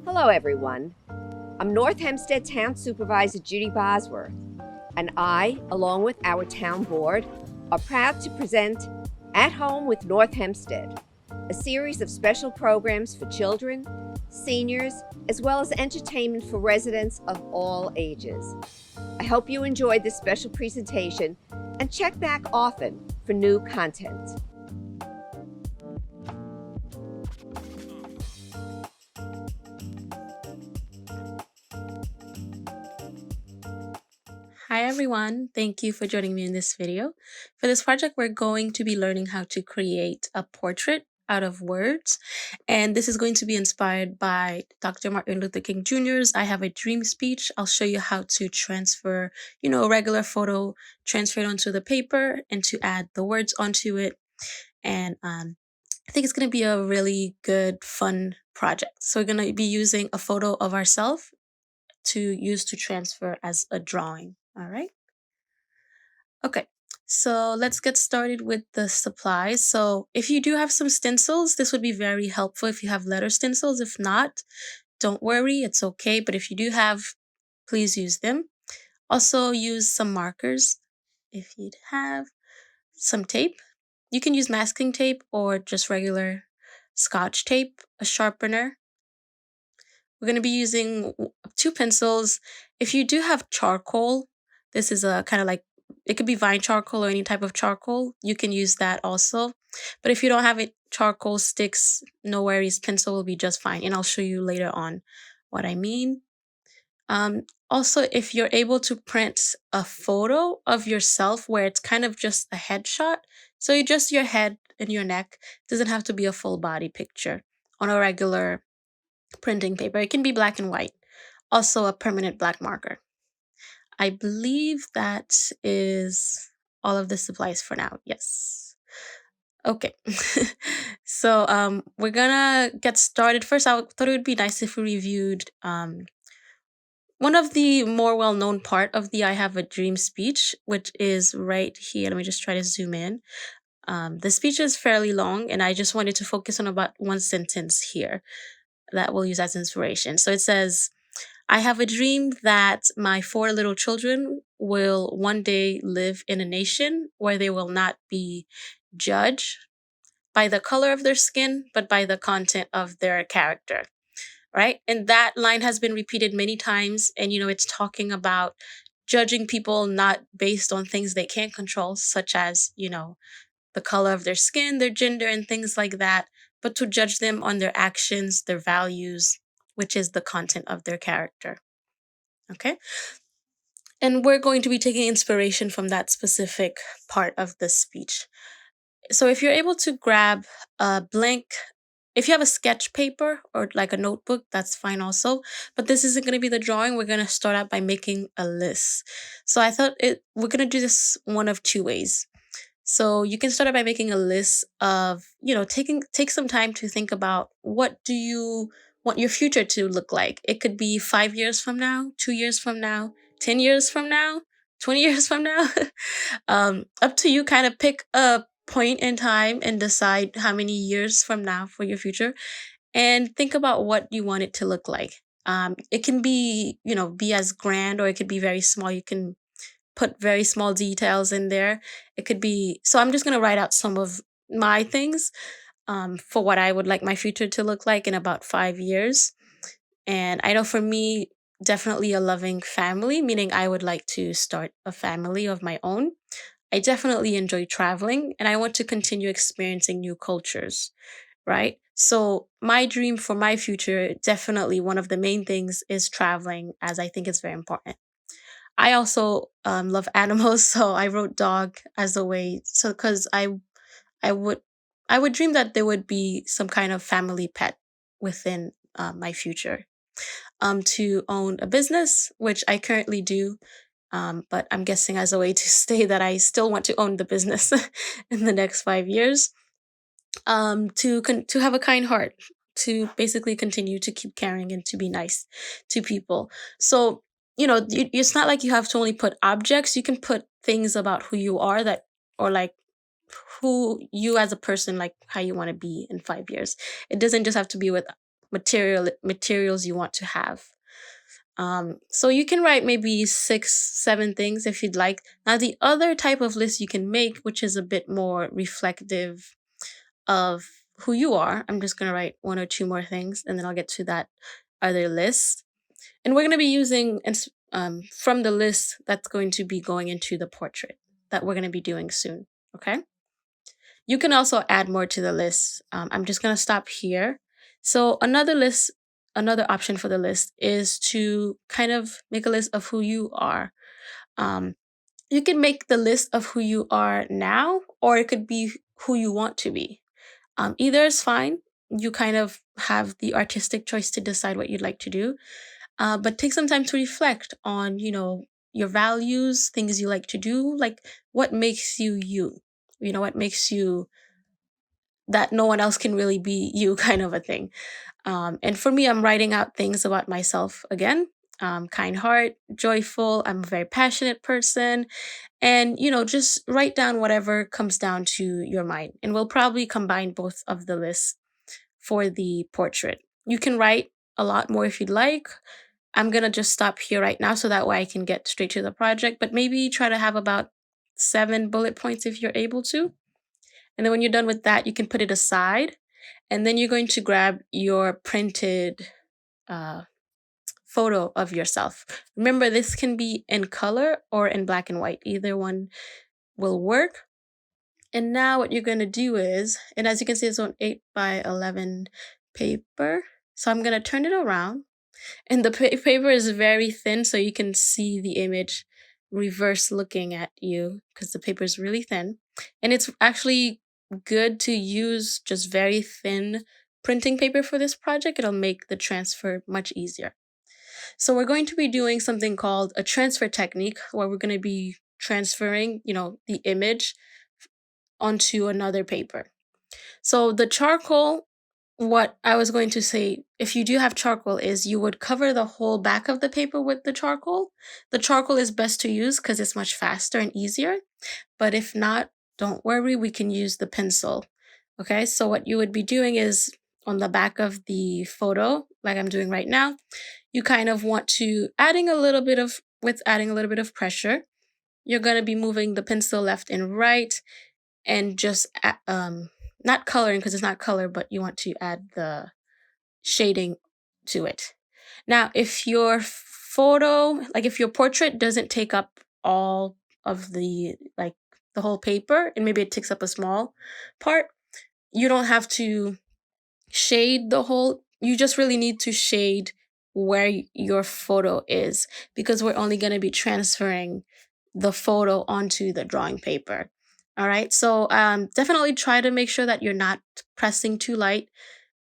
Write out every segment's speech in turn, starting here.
Hello, everyone. I'm North Hempstead Town Supervisor Judy Bosworth, and I, along with our town board, are proud to present At Home with North Hempstead, a series of special programs for children, seniors, as well as entertainment for residents of all ages. I hope you enjoyed this special presentation and check back often for new content. Hi everyone, thank you for joining me in this video. For this project, we're going to be learning how to create a portrait out of words. And this is going to be inspired by Dr. Martin Luther King Jr.'s I Have a Dream speech. I'll show you how to transfer, a regular photo, transfer it onto the paper and to add the words onto it. And I think it's going to be a really good, fun project. So we're going to be using a photo of ourselves to use to transfer as a drawing. All right. Okay. So let's get started with the supplies. So if you do have some stencils, this would be very helpful if you have letter stencils. If not, don't worry, it's okay. But if you do have, please use them. Also use some markers if you'd have some tape. You can use masking tape or just regular Scotch tape, a sharpener. We're going to be using 2 pencils. If you do have charcoal, this is a kind of like, it could be vine charcoal or any type of charcoal. You can use that also. But if you don't have it, charcoal sticks, no worries, pencil will be just fine. And I'll show you later on what I mean. Also, if you're able to print a photo of yourself where it's kind of just a headshot, so just your head and your neck, doesn't have to be a full body picture on a regular printing paper. It can be black and white. Also a permanent black marker. I believe that is all of the supplies for now. Yes. Okay. So we're gonna get started. First, I thought it would be nice if we reviewed one of the more well-known part of the I Have a Dream speech, which is right here. Let me just try to zoom in. The speech is fairly long, and I just wanted to focus on about one sentence here that we'll use as inspiration. So it says, I have a dream that my 4 little children will one day live in a nation where they will not be judged by the color of their skin, but by the content of their character. Right? And that line has been repeated many times. And, it's talking about judging people not based on things they can't control, such as, the color of their skin, their gender, and things like that, but to judge them on their actions, their values, which is the content of their character. Okay? And we're going to be taking inspiration from that specific part of the speech. So if you're able to grab a blank, if you have a sketch paper or like a notebook, that's fine also. But this isn't going to be the drawing. We're going to start out by making a list. So I thought we're going to do this one of 2 ways. So you can start out by making a list of, take some time to think about what do you want your future to look like. It could be 5 years from now, 2 years from now, 10 years from now, 20 years from now. Up to you, kind of pick a point in time and decide how many years from now for your future and think about what you want it to look like. It can be, be as grand or it could be very small. You can put very small details in there. It could be, so I'm just going to write out some of my things for what I would like my future to look like in about 5 years. And I know for me, definitely a loving family, meaning I would like to start a family of my own. I definitely enjoy traveling and I want to continue experiencing new cultures, right? So, my dream for my future, definitely one of the main things is traveling, as I think it's very important. I also love animals, so I wrote dog as a way. So, because I would, I would dream that there would be some kind of family pet within my future. To own a business, which I currently do, but I'm guessing as a way to stay that I still want to own the business in the next 5 years. To have a kind heart, to basically continue to keep caring and to be nice to people. So it's not like you have to only put objects. You can put things about who you are that, or like who you as a person, like how you want to be in 5 years. It doesn't just have to be with materials you want to have. So you can write maybe 6, 7 things if you'd like. Now, the other type of list you can make, which is a bit more reflective of who you are, I'm just going to write 1 or 2 more things and then I'll get to that other list. And we're going to be using from the list that's going to be going into the portrait that we're going to be doing soon. Okay. You can also add more to the list. I'm just going to stop here. So another option for the list is to kind of make a list of who you are. You can make the list of who you are now, or it could be who you want to be. Either is fine. You kind of have the artistic choice to decide what you'd like to do. But take some time to reflect on, your values, things you like to do, like what makes you you, what makes you that no one else can really be you kind of a thing. And for me, I'm writing out things about myself again. Kind heart, joyful, I'm a very passionate person. And, just write down whatever comes down to your mind. And we'll probably combine both of the lists for the portrait. You can write a lot more if you'd like. I'm going to just stop here right now so that way I can get straight to the project. But maybe try to have about 7 bullet points if you're able to. And then when you're done with that, you can put it aside. And then you're going to grab your printed photo of yourself. Remember, this can be in color or in black and white. Either one will work. And now what you're going to do is, and as you can see, it's on 8x11 paper. So I'm going to turn it around. And the paper is very thin, so you can see the image reverse looking at you because the paper is really thin. And it's actually good to use just very thin printing paper for this project. It'll make the transfer much easier. So we're going to be doing something called a transfer technique, where we're going to be transferring, the image onto another paper. So the charcoal, what I was going to say, if you do have charcoal, is you would cover the whole back of the paper with the charcoal. The charcoal is best to use because it's much faster and easier. But if not, don't worry, we can use the pencil. Okay, so what you would be doing is on the back of the photo, like I'm doing right now, you kind of want to adding a little bit of pressure. You're going to be moving the pencil left and right and just not coloring because it's not color, but you want to add the shading to it. Now, if your if your portrait doesn't take up all of the whole paper, and maybe it takes up a small part, you don't have to shade the whole. You just really need to shade where your photo is, because we're only going to be transferring the photo onto the drawing paper. All right, so definitely try to make sure that you're not pressing too light.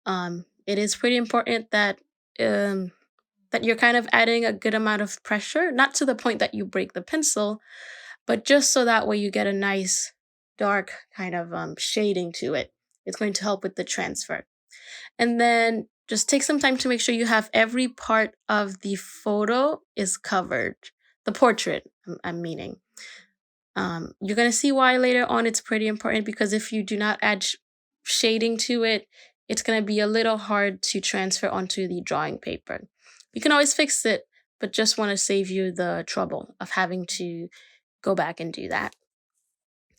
It is pretty important that you're kind of adding a good amount of pressure, not to the point that you break the pencil, but just so that way you get a nice dark kind of shading to it. It's going to help with the transfer. And then just take some time to make sure you have every part of the photo is covered. The portrait, I'm meaning. You're going to see why later on. It's pretty important because if you do not add shading to it, it's going to be a little hard to transfer onto the drawing paper. You can always fix it, but just want to save you the trouble of having to go back and do that.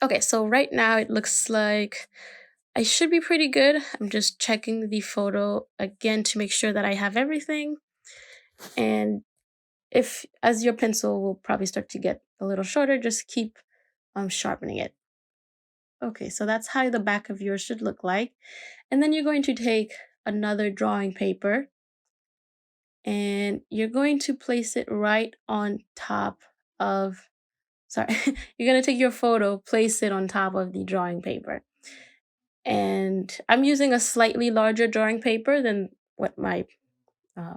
Okay, so right now it looks like I should be pretty good. I'm just checking the photo again to make sure that I have everything. And as your pencil will probably start to get a little shorter, just keep sharpening it. Okay, so that's how the back of yours should look like. And then you're going to take another drawing paper and you're going to place it right on top of, you're going to take your photo, place it on top of the drawing paper. And I'm using a slightly larger drawing paper than what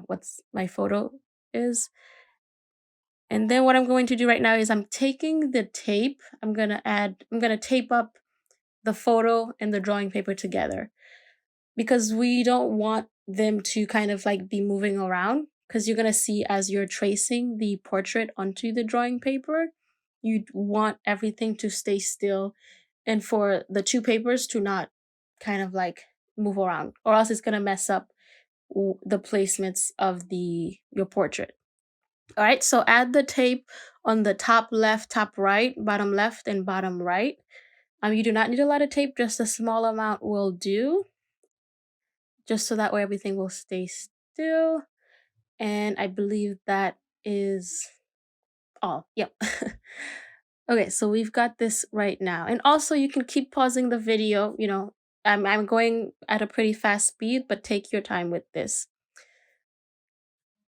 what's my photo is. And then what I'm going to do right now is I'm taking the tape. I'm going to tape up the photo and the drawing paper together, because we don't want them to kind of be moving around, because you're going to see as you're tracing the portrait onto the drawing paper, you want everything to stay still and for the two papers to not kind of like move around, or else it's going to mess up the placements of your portrait. All right, so add the tape on the top left, top right, bottom left, and bottom right. You do not need a lot of tape, just a small amount will do, just so that way everything will stay still. And I believe that is all. Yep. Okay, so we've got this right now. And also you can keep pausing the video, I'm going at a pretty fast speed, but take your time with this.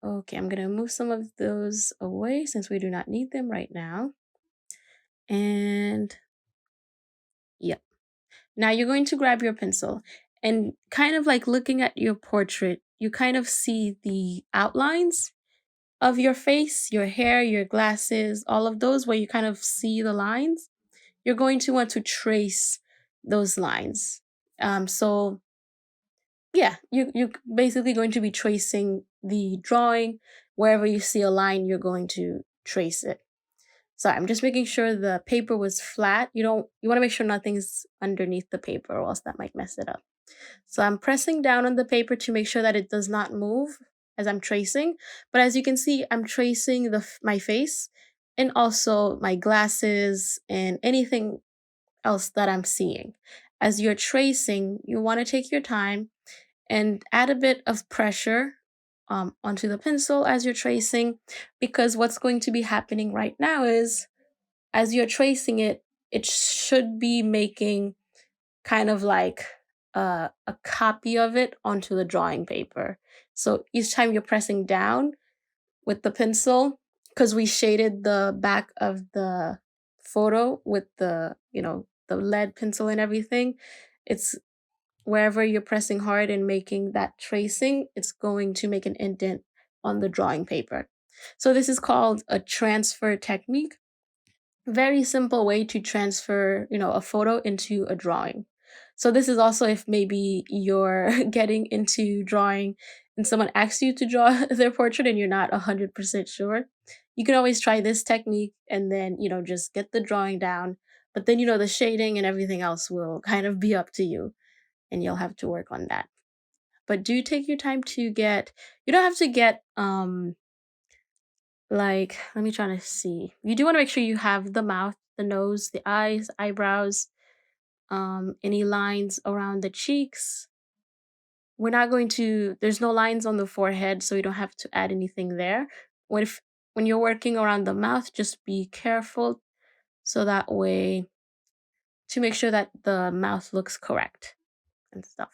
Okay, I'm gonna move some of those away since we do not need them right now. And yep. Now you're going to grab your pencil and kind of like looking at your portrait, you kind of see the outlines of your face, your hair, your glasses, all of those where you kind of see the lines. You're going to want to trace those lines. So yeah, you're basically going to be tracing the drawing. Wherever you see a line, you're going to trace it. So I'm just making sure the paper was flat. You want to make sure nothing's underneath the paper, or else that might mess it up. So I'm pressing down on the paper to make sure that it does not move as I'm tracing. But as you can see, I'm tracing my face and also my glasses and anything else that I'm seeing. As you're tracing, you want to take your time and add a bit of pressure onto the pencil as you're tracing, because what's going to be happening right now is as you're tracing it, it should be making kind of like a copy of it onto the drawing paper. So each time you're pressing down with the pencil, because we shaded the back of the photo with the lead pencil and everything, it's wherever you're pressing hard and making that tracing, it's going to make an indent on the drawing paper. So this is called a transfer technique. Very simple way to transfer, a photo into a drawing. So this is also if maybe you're getting into drawing and someone asks you to draw their portrait and you're not 100% sure. You can always try this technique and then, just get the drawing down. But then, the shading and everything else will kind of be up to you, and you'll have to work on that. But do take your time to you don't have to get like, let me try to see. You do want to make sure you have the mouth, the nose, the eyes, eyebrows, any lines around the cheeks. There's no lines on the forehead, so you don't have to add anything there. When you're working around the mouth, just be careful so that way to make sure that the mouth looks correct and stuff.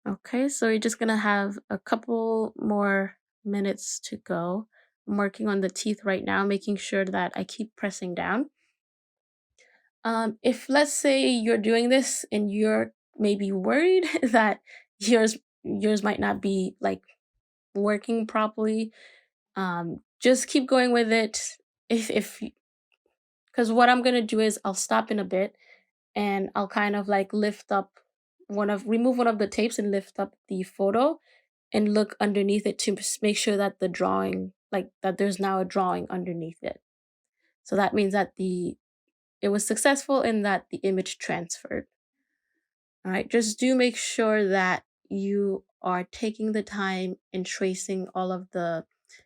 Okay, so you're just gonna have a couple more minutes to go. I'm working on the teeth right now, making sure that I keep pressing down. If let's say you're doing this and you're maybe worried that yours might not be like working properly, just keep going with it. If because what I'm gonna do is I'll stop in a bit and I'll kind of like remove one of the tapes and lift up the photo and look underneath it to make sure that the drawing, like that there's now a drawing underneath it. So that means that it was successful and that the image transferred. All right, just do make sure that you are taking the time and tracing all of the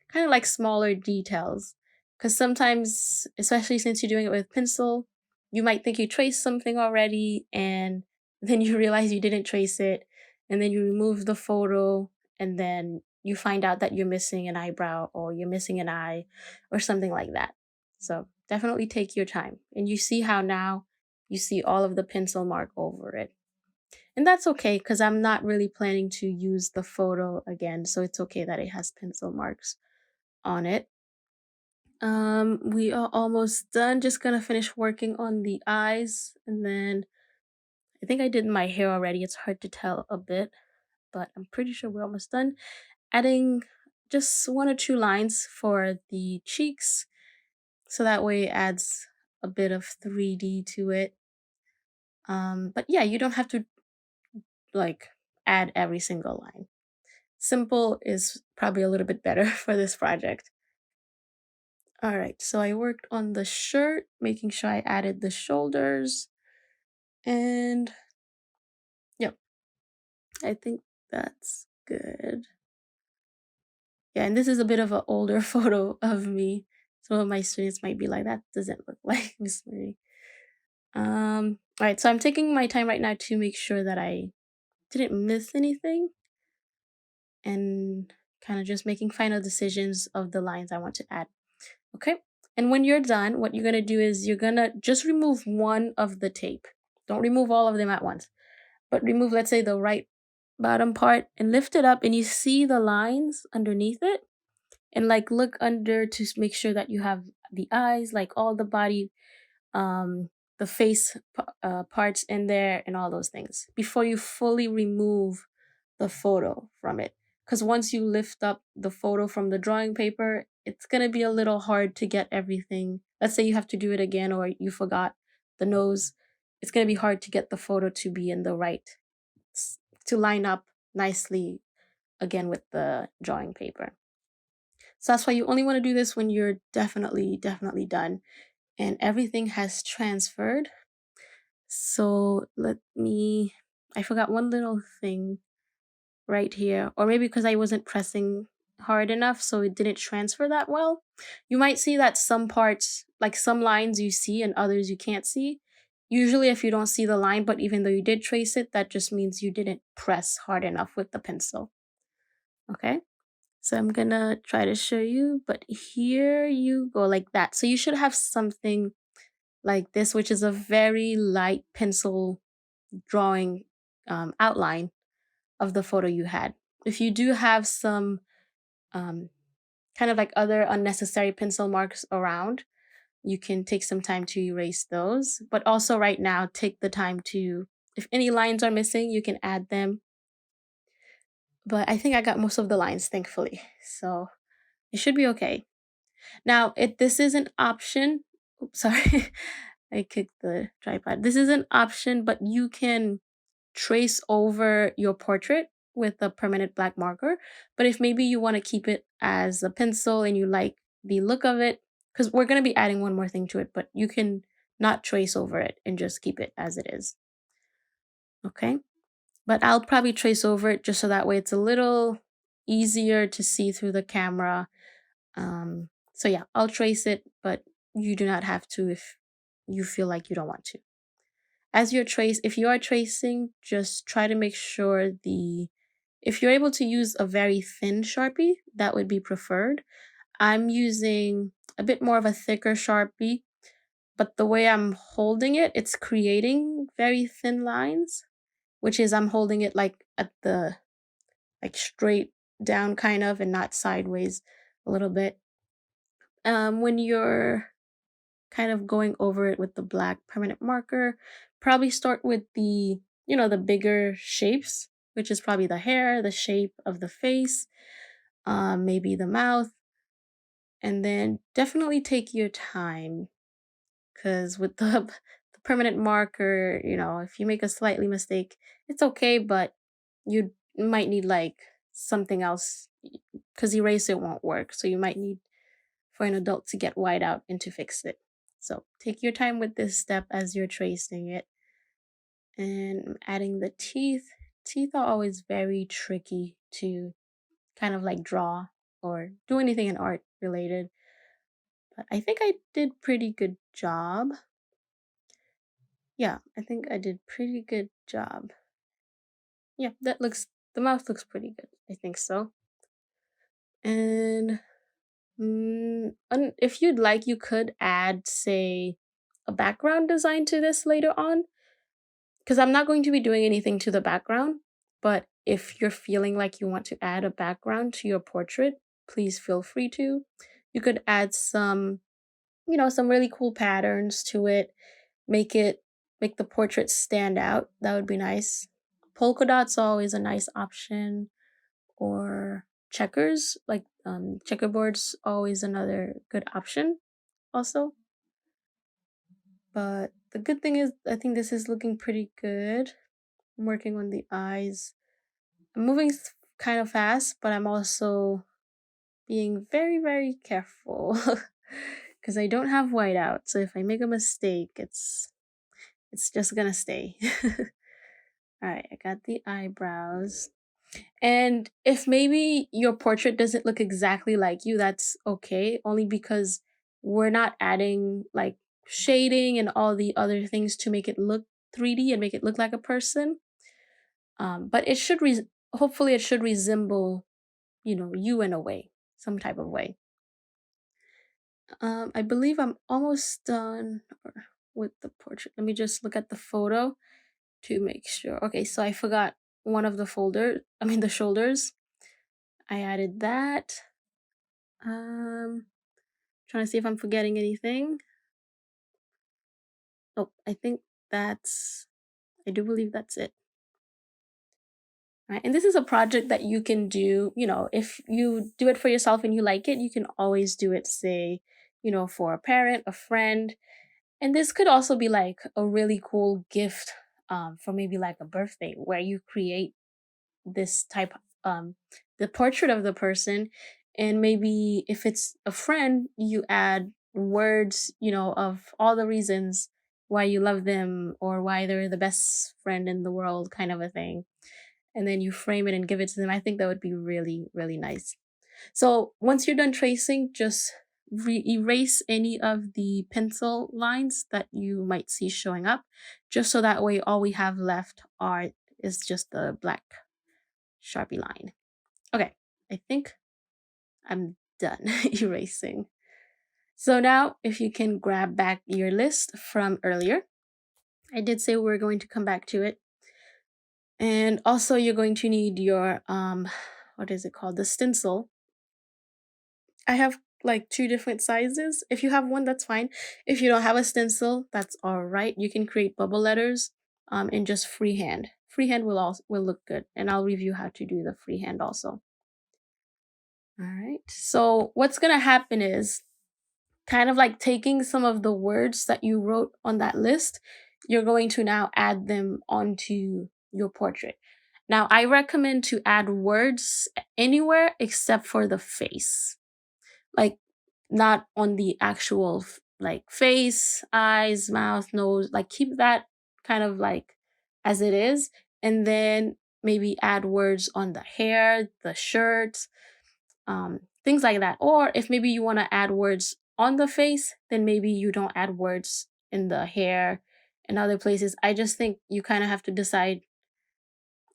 kind of like smaller details. Because sometimes, especially since you're doing it with pencil, you might think you traced something already and then you realize you didn't trace it. And then you remove the photo and then you find out that you're missing an eyebrow or you're missing an eye or something like that. So definitely take your time. And you see how now you see all of the pencil mark over it. And that's okay because I'm not really planning to use the photo again. So it's okay that it has pencil marks on it. We are almost done. Just gonna finish working on the eyes, and then I think I did my hair already. It's hard to tell a bit, but I'm pretty sure we're almost done. Adding just one or two lines for the cheeks, so that way it adds a bit of 3D to it. But yeah, you don't have to like add every single line. Simple is probably a little bit better for this project. All right, so I worked on the shirt, making sure I added the shoulders. And yep, I think that's good. Yeah, and this is a bit of an older photo of me. Some of my students might be like, that doesn't look like Miss Marie. All right, so I'm taking my time right now to make sure that I didn't miss anything and kind of just making final decisions of the lines I want to add. Okay. And when you're done, what you're going to do is you're going to just remove one of the tape. Don't remove all of them at once, but remove, let's say, the right bottom part and lift it up, and you see the lines underneath it. And like look under to make sure that you have the eyes, like all the body, um, the face parts in there, and all those things before you fully remove the photo from it. Because once you lift up the photo from the drawing paper, it's going to be a little hard to get everything. Let's say you have to do it again or you forgot the nose. It's going to be hard to get the photo to be in the right, to line up nicely again with the drawing paper. So that's why you only want to do this when you're definitely done and everything has transferred. So I forgot one little thing right here, or maybe because I wasn't pressing hard enough, so it didn't transfer that well. You might see that some parts, like some lines you see and others you can't see. Usually if you don't see the line, but even though you did trace it, that just means you didn't press hard enough with the pencil. Okay? So I'm gonna try to show you, but here you go, like that. So you should have something like this, which is a very light pencil drawing outline of the photo you had. If you do have some um, kind of like other unnecessary pencil marks around, you can take some time to erase those. But also right now, take the time to, if any lines are missing, you can add them. But I think I got most of the lines, thankfully. So it should be okay. Now, if this is an option, oops, sorry, I kicked the tripod. This is an option, but you can trace over your portrait with a permanent black marker. But if maybe you want to keep it as a pencil and you like the look of it, because we're going to be adding one more thing to it, but you can not trace over it and just keep it as it is. Okay. But I'll probably trace over it just so that way it's a little easier to see through the camera. So yeah, I'll trace it, but you do not have to if you feel like you don't want to. If you are tracing, just try to make sure if you're able to use a very thin Sharpie, that would be preferred. I'm using a bit more of a thicker Sharpie, but the way I'm holding it, it's creating very thin lines, which is I'm holding it like at the, like straight down kind of and not sideways a little bit. When you're kind of going over it with the black permanent marker, probably start with the bigger shapes, which is probably the hair, the shape of the face, maybe the mouth, and then definitely take your time, because with the permanent marker, if you make a slightly mistake, it's okay, but you might need like something else, because eraser won't work, so you might need for an adult to get white out and to fix it. So take your time with this step as you're tracing it. And I'm adding the teeth. Teeth are always very tricky to kind of like draw or do anything in art related. But I think I did pretty good job. Yeah, I think I did pretty good job. Yeah, the mouth looks pretty good. I think so. And if you'd like, you could add, say, a background design to this later on, because I'm not going to be doing anything to the background. But if you're feeling like you want to add a background to your portrait, please feel free to. You could add some really cool patterns to it, make the portrait stand out. That would be nice. Polka dots are always a nice option, or checkers, like checkerboards, always another good option also. But the good thing is, I think this is looking pretty good. I'm working on the eyes. I'm moving kind of fast, but I'm also being very, very careful because I don't have whiteout. So if I make a mistake, it's It's just gonna stay. All right, I got the eyebrows. And if maybe your portrait doesn't look exactly like you, that's okay, only because we're not adding like shading and all the other things to make it look 3D and make it look like a person. But it should, hopefully, it should resemble, you in a way, some type of way. I believe I'm almost done with the portrait. Let me just look at the photo to make sure. Okay, so I forgot one of the the shoulders. I added that. Trying to see if I'm forgetting anything. Oh, I do believe that's it. Right. And this is a project that you can do, if you do it for yourself and you like it, you can always do it, say, for a parent, a friend. And this could also be like a really cool gift for maybe like a birthday where you create this type the portrait of the person, and maybe if it's a friend you add words of all the reasons why you love them or why they're the best friend in the world, kind of a thing, and then you frame it and give it to them. I think that would be really, really nice. So once you're done tracing, just erase any of the pencil lines that you might see showing up, just so that way all we have left is just the black Sharpie line. Okay, I think I'm done erasing. So now if you can grab back your list from earlier, I did say we're going to come back to it. And also you're going to need your, what is it called? The stencil. I have like two different sizes. If you have one, that's fine. If you don't have a stencil, that's all right. You can create bubble letters in just freehand. Freehand will look good, and I'll review how to do the freehand also. All right. So what's going to happen is kind of like taking some of the words that you wrote on that list, you're going to now add them onto your portrait. Now, I recommend to add words anywhere except for the face. Like not on the actual like face, eyes, mouth, nose, like keep that kind of like as it is, and then maybe add words on the hair, the shirt, things like that. Or if maybe you want to add words on the face, then maybe you don't add words in the hair and other places. I just think you kind of have to decide,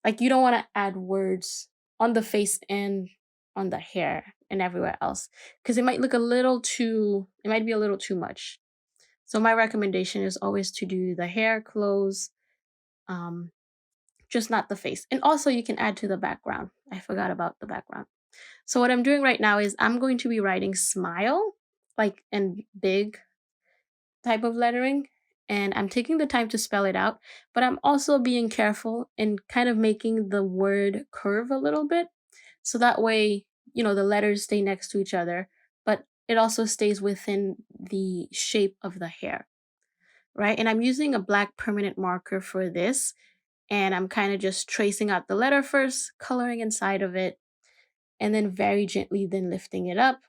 like you don't want to add words on the face and on the hair and everywhere else, because it might be a little too much. So my recommendation is always to do the hair, clothes, um, just not the face. And also you can add to the background. I forgot about the background. So what I'm doing right now is I'm going to be writing smile, like in big type of lettering, and I'm taking the time to spell it out, but I'm also being careful and kind of making the word curve a little bit. So that way, the letters stay next to each other, but it also stays within the shape of the hair, right? And I'm using a black permanent marker for this, and I'm kind of just tracing out the letter first, coloring inside of it, and then very gently then lifting it up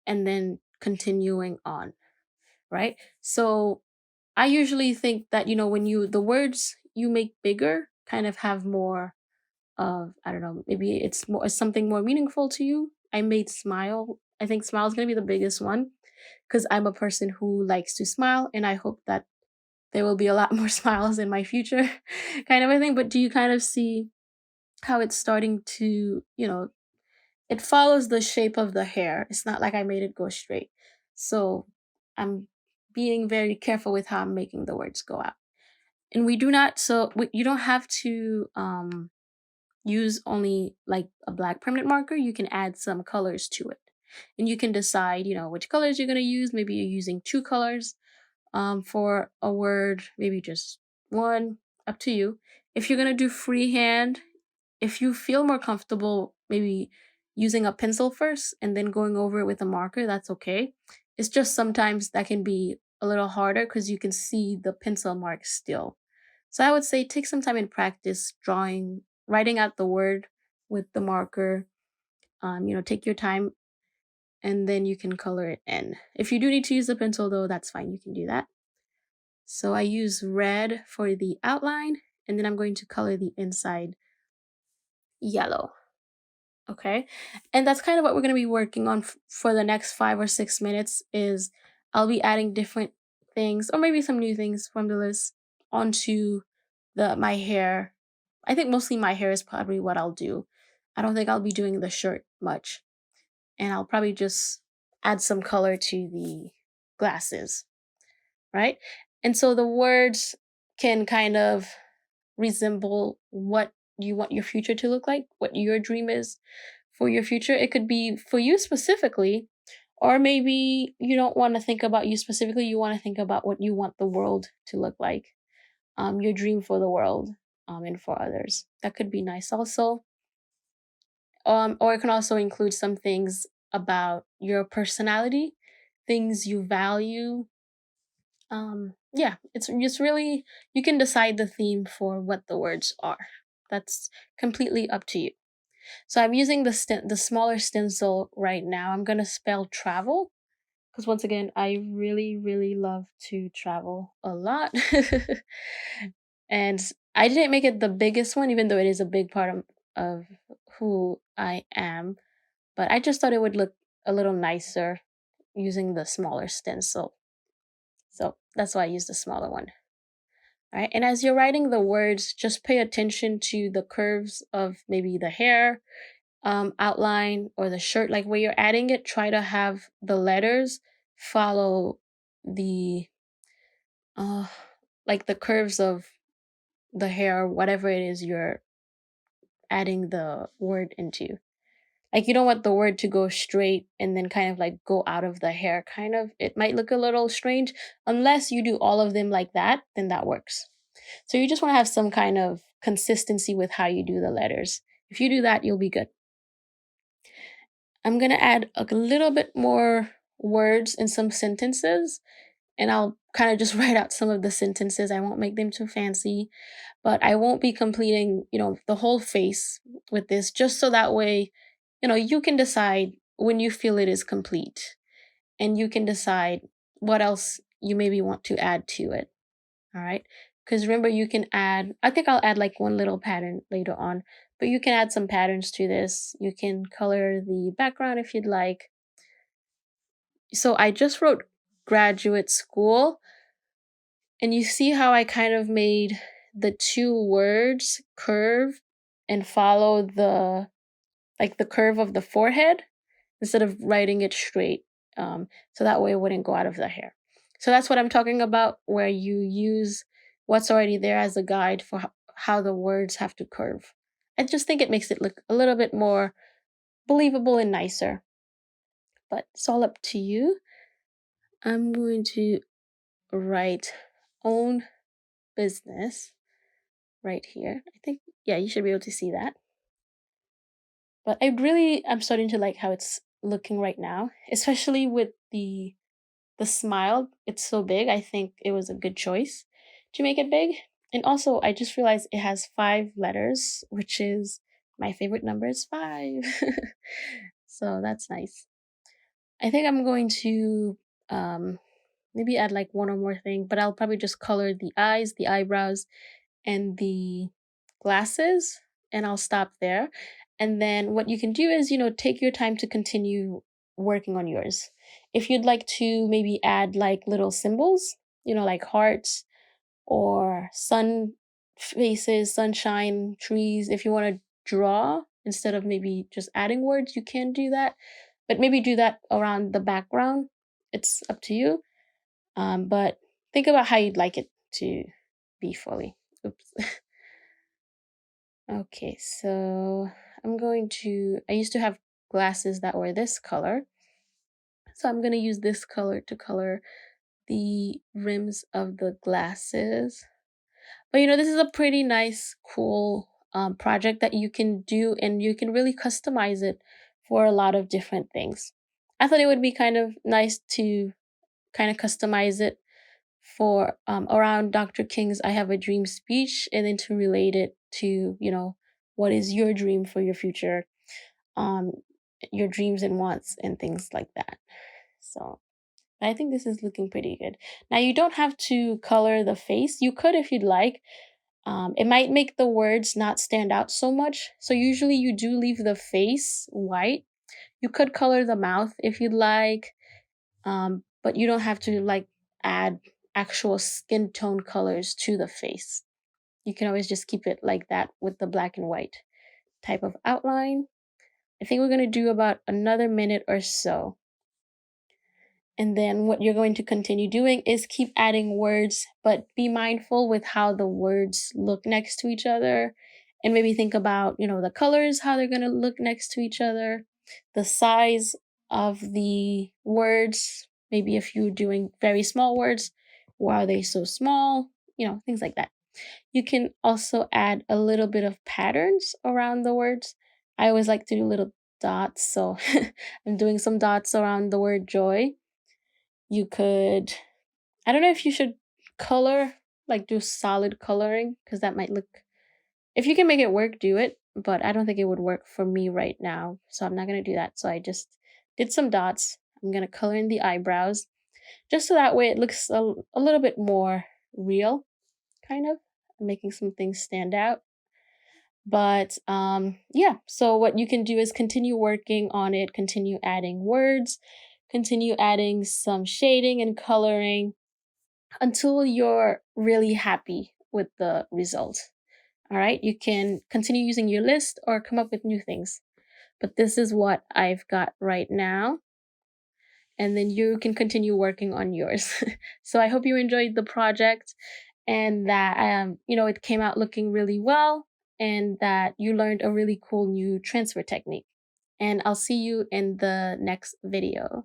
and then continuing on, right? So I usually think that, when the words you make bigger kind of have more of, I don't know, maybe it's something more meaningful to you. I made smile. I think smile is going to be the biggest one because I'm a person who likes to smile, and I hope that there will be a lot more smiles in my future, kind of a thing. But do you kind of see how it's starting to, it follows the shape of the hair. It's not like I made it go straight. So I'm being very careful with how I'm making the words go out. And you don't have to use only like a black permanent marker. You can add some colors to it. And you can decide, which colors you're going to use. Maybe you're using two colors for a word, maybe just one, up to you. If you're going to do freehand, if you feel more comfortable maybe using a pencil first and then going over it with a marker, that's okay. It's just sometimes that can be a little harder because you can see the pencil mark still. So I would say take some time in practice writing out the word with the marker. Take your time, and then you can color it in. If you do need to use the pencil though, that's fine. You can do that. So I use red for the outline, and then I'm going to color the inside yellow. Okay. And that's kind of what we're going to be working on for the next 5 or 6 minutes is I'll be adding different things or maybe some new things from the list onto my hair. I think mostly my hair is probably what I'll do. I don't think I'll be doing the shirt much. And I'll probably just add some color to the glasses, right? And so the words can kind of resemble what you want your future to look like, what your dream is for your future. It could be for you specifically, or maybe you don't want to think about you specifically. You want to think about what you want the world to look like, your dream for the world, and for others. That could be nice also. Or it can also include some things about your personality, things you value. Yeah, it's really, you can decide the theme for what the words are. That's completely up to you. So I'm using the smaller stencil right now. I'm gonna spell travel because once again, I really love to travel a lot, and I didn't make it the biggest one, even though it is a big part of who I am. But I just thought it would look a little nicer using the smaller stencil. So that's why I used the smaller one. All right, and as you're writing the words, just pay attention to the curves of maybe the hair outline or the shirt, like where you're adding it, try to have the letters follow the uh like the curves of the hair, whatever it is you're adding the word into. Like you don't want the word to go straight and then kind of like go out of the hair, kind of. It might look a little strange unless you do all of them like that, then that works. So you just want to have some kind of consistency with how you do the letters. If you do that, you'll be good. I'm going to add a little bit more words in some sentences, and I'll kind of just write out some of the sentences. I won't make them too fancy, but I won't be completing, the whole face with this, just so that way, you can decide when you feel it is complete and you can decide what else you maybe want to add to it. All right. Because remember, you can add, I think I'll add like one little pattern later on, but you can add some patterns to this. You can color the background if you'd like. So I just wrote graduate school, and you see how I kind of made the two words curve and follow the curve of the forehead instead of writing it straight. So that way it wouldn't go out of the hair. So that's what I'm talking about, where you use what's already there as a guide for how the words have to curve. I just think it makes it look a little bit more believable and nicer. But it's all up to you. I'm going to write own business right here. I think, yeah, you should be able to see that. But I'm starting to like how it's looking right now, especially with the smile. It's so big. I think it was a good choice to make it big. And also, I just realized it has 5 letters, which is my favorite number is 5. So that's nice. I think I'm going to maybe add like one or more thing, but I'll probably just color the eyes, the eyebrows, and the glasses, and I'll stop there. And then what you can do is, take your time to continue working on yours. If you'd like to maybe add like little symbols, like hearts or sun faces, sunshine, trees, if you want to draw instead of maybe just adding words, you can do that. But maybe do that around the background. It's up to you. But think about how you'd like it to be fully. Oops. Okay, so I used to have glasses that were this color. So I'm going to use this color to color the rims of the glasses. But this is a pretty nice, cool project that you can do, and you can really customize it for a lot of different things. I thought it would be kind of nice to kind of customize it for around Dr. King's I Have a Dream speech, and then to relate it to, what is your dream for your future, um, your dreams and wants and things like that. So I think this is looking pretty good. Now you don't have to color the face. You could if you'd like. It might make the words not stand out so much. So usually you do leave the face white. You could color the mouth if you'd like, but you don't have to like add actual skin tone colors to the face. You can always just keep it like that with the black and white type of outline. I think we're going to do about another minute or so. And then what you're going to continue doing is keep adding words, but be mindful with how the words look next to each other. And maybe think about, the colors, how they're going to look next to each other, the size of the words. Maybe if you're doing very small words, why are they so small? Things like that. You can also add a little bit of patterns around the words. I always like to do little dots. So I'm doing some dots around the word joy. You could, I don't know if you should color, like do solid coloring, because that might look, if you can make it work, do it. But I don't think it would work for me right now. So I'm not going to do that. So I just did some dots. I'm going to color in the eyebrows just so that way it looks a little bit more real, kind of. I'm making some things stand out. But yeah, so what you can do is continue working on it, continue adding words, continue adding some shading and coloring until you're really happy with the result. All right, you can continue using your list or come up with new things. But this is what I've got right now. And then you can continue working on yours. So I hope you enjoyed the project and that it came out looking really well and that you learned a really cool new transfer technique. And I'll see you in the next video.